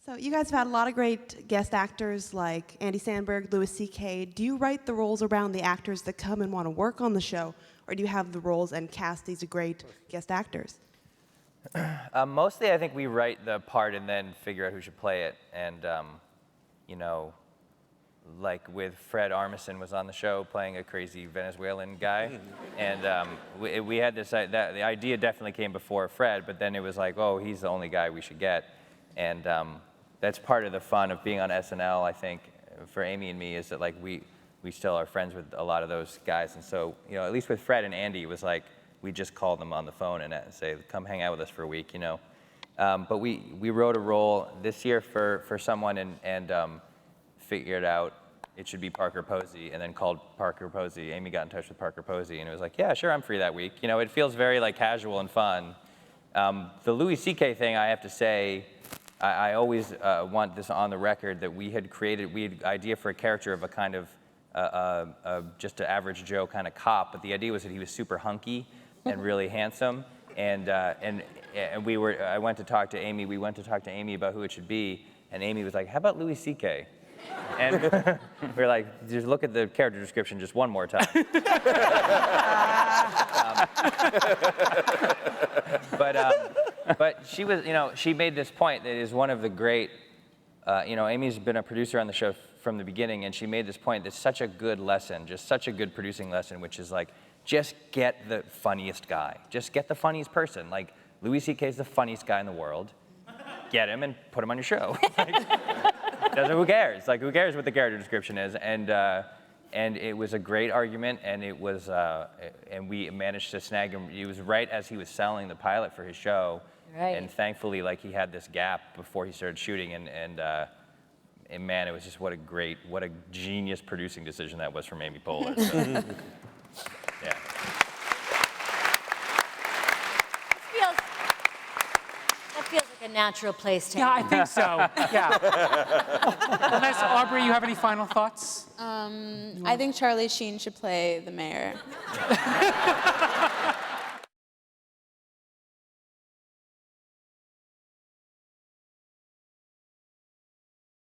So you guys have had a lot of great guest actors like Andy Samberg, Louis C.K. Do you write the roles around the actors that come and want to work on the show, or do you have the roles and cast these great guest actors? Mostly, I think we write the part and then figure out who should play it. And, you know, like with Fred Armisen was on the show playing a crazy Venezuelan guy. And we had this, the idea definitely came before Fred, but then it was like, oh, he's the only guy we should get. And that's part of the fun of being on SNL, I think, for Amy and me, is that like we still are friends with a lot of those guys. And so, you know, at least with Fred and Andy, it was like, we just called them on the phone and say, come hang out with us for a week, you know. But we wrote a role this year for someone and figured out it should be Parker Posey, and then called Parker Posey. Amy got in touch with Parker Posey, and it was like, yeah, sure, I'm free that week. You know, it feels very like casual and fun. The Louis C.K. thing, I have to say, I always want this on the record that we had idea for a character of a kind of just an average Joe kind of cop, but the idea was that he was super hunky and really handsome, and I went to talk to Amy. We went to talk to Amy about who it should be, and Amy was like, "How about Louis C.K.?" And we were like, "Just look at the character description just one more time." But she was, you know, she made this point that is one of the great, you know, Amy's been a producer on the show from the beginning, and she made this point that's such a good lesson, just such a good producing lesson, which is like, just get the funniest guy. Just get the funniest person. Like, Louis C.K. is the funniest guy in the world. Get him and put him on your show. Who cares? Like, who cares what the character description is? And it was a great argument, and it was, and we managed to snag him. It was right as he was selling the pilot for his show. Right. And thankfully, like, he had this gap before he started shooting, and man, it was just what a genius producing decision that was from Amy Poehler. So. Yeah. That feels like a natural place to Yeah, I think so. Yeah. Unless, Aubrey, you have any final thoughts? I think Charlie Sheen should play the mayor.